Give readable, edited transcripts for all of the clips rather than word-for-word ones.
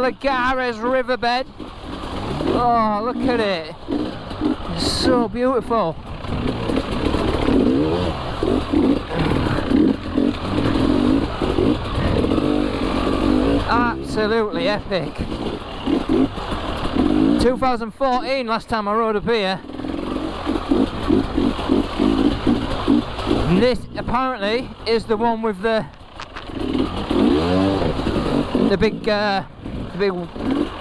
Lagares Riverbed. Oh, look at it. It's so beautiful. Absolutely epic. 2014 last time I rode up here. And this apparently is the one with the big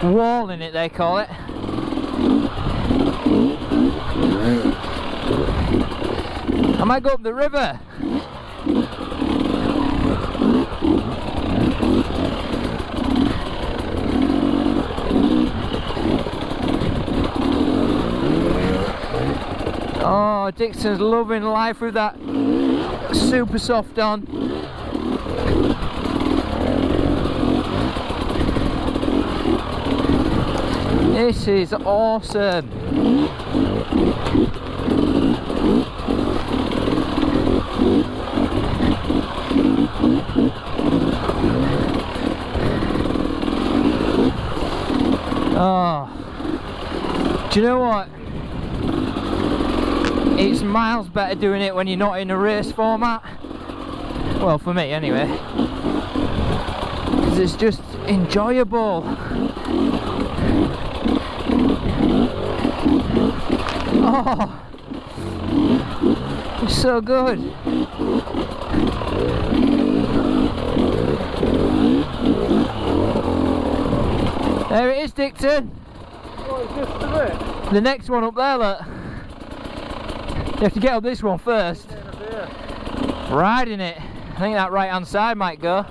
wall in it, they call it. I might go up the river. Oh, Dixon's loving life with that super soft on. This is awesome. Oh, do you know what? It's miles better doing it when you're not in a race format. Well, for me anyway. Because it's just enjoyable. Oh, it's so good. There it is, Dixon. What is this to it? The next one up there, look. You have to get up this one first. Riding it. I think that right hand side might go.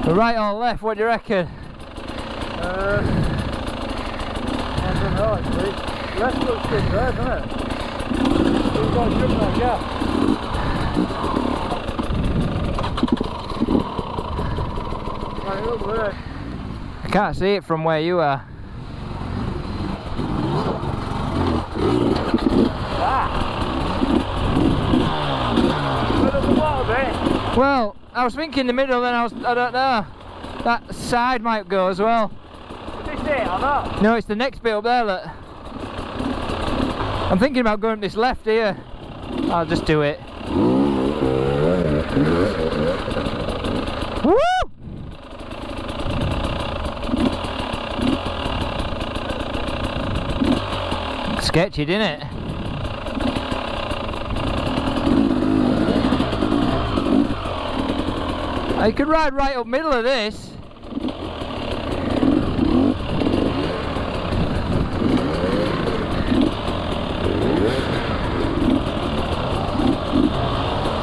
The right or left, what do you reckon? I don't know actually. Left looks good there, doesn't it? We've got to jump that gap. Right, look there. I can't see it from where you are. Well, I was thinking the middle, then I don't know. That side might go as well. Is this it or not? No, it's the next bit up there, look. I'm thinking about going this left here. I'll just do it. Woo! Sketchy, didn't it? I could ride right up middle of this.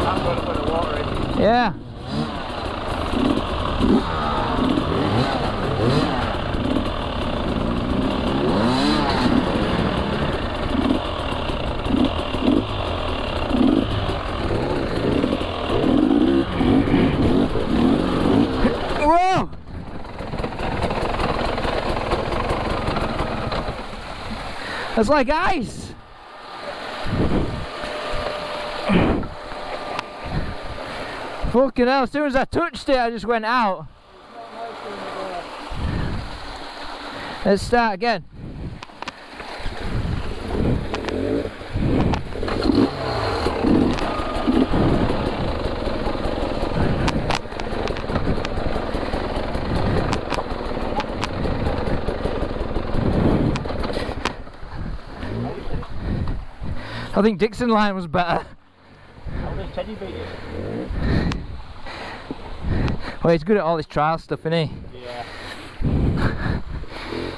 I'm going to put the water in. Yeah. Whoa! That's like ice. Fucking hell, as soon as I touched it, I just went out. Let's start again. I think Dixon line was better. How does Teddy beat it? Well, he's good at all this trial stuff, isn't he? Yeah.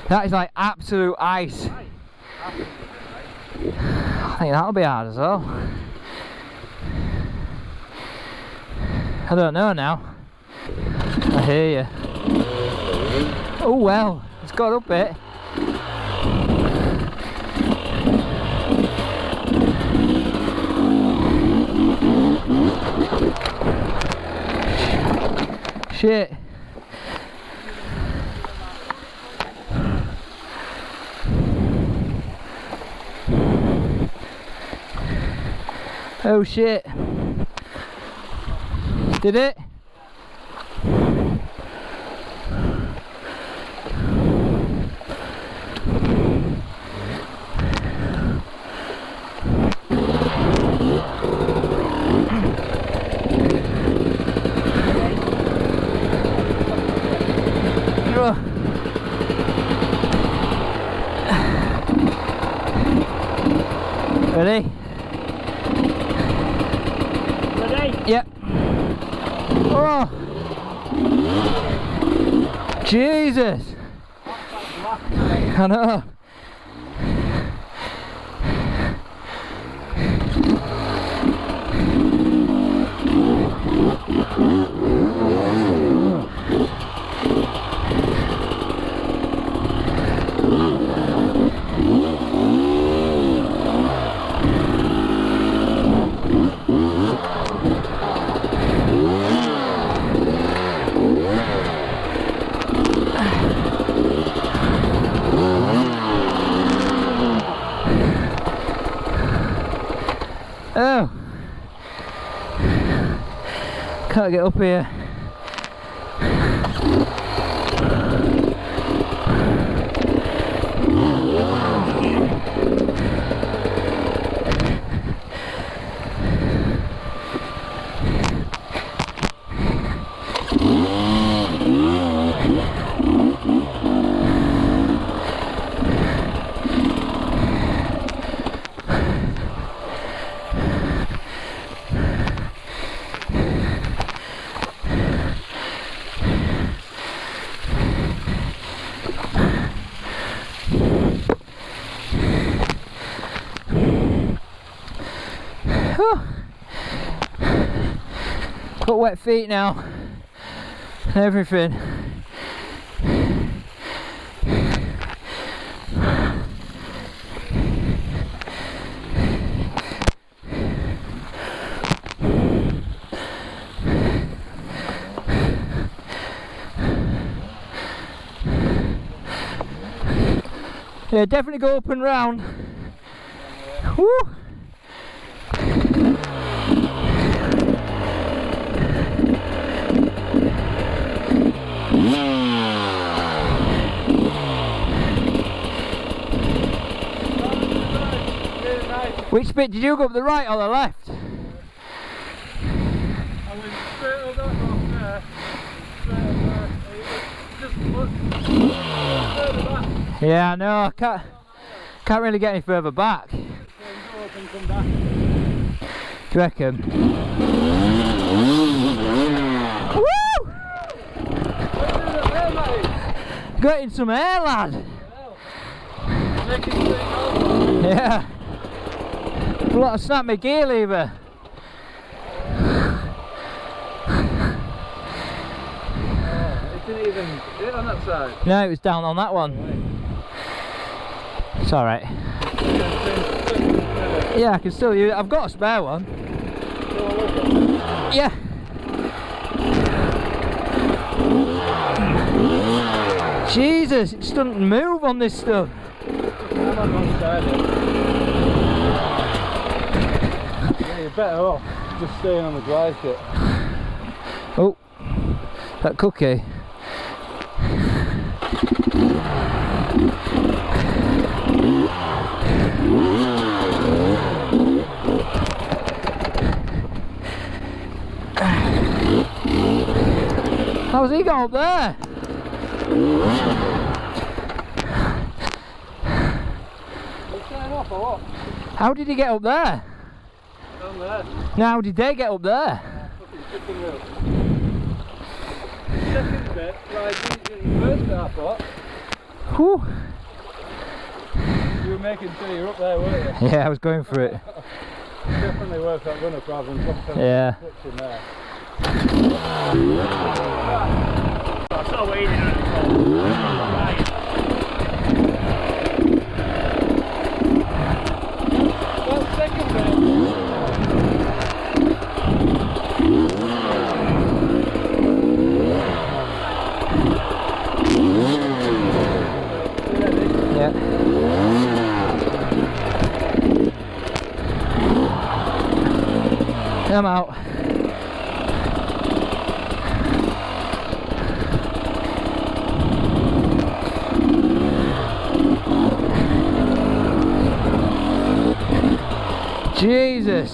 That is like absolute ice. I think that'll be hard as well. I don't know now. I hear you. Oh well, it's got up it. Shit. Oh shit. Did it? Enduro. Ready? Ready? Yep. Oh! Jesus! I know. Oh, can't get up here. Got wet feet now and everything. Yeah, definitely go up and round. Woo! Which bit did you go up, the right or the left? I went straight up that rock there, straight up there. Just look further back. Yeah, I know. I can't really get any further back. Then go up and come back. Do you reckon? Woo! Got in some air, lad. Yeah. Bloody snap my gear lever. It didn't even hit on that side. No, it was down on that one. It's alright. Yeah, I can still use it. I've got a spare one. Yeah. Jesus, it just doesn't move on this stuff. I'm on one side. Yeah, you're better off just staying on the dry shit. Oh, that cookie. How's he got up there? Off or what? How did he get up there? Down there. Now, how did they get up there? Fucking chicken wheel. Second bit, like the first bit I thought. Whew. You were making sure you were up there, weren't you? Yeah, I was going for it. Definitely worth that run up rather than top Yeah. in there. I saw waiting at the well, second bit. Yeah. I'm out. Jesus.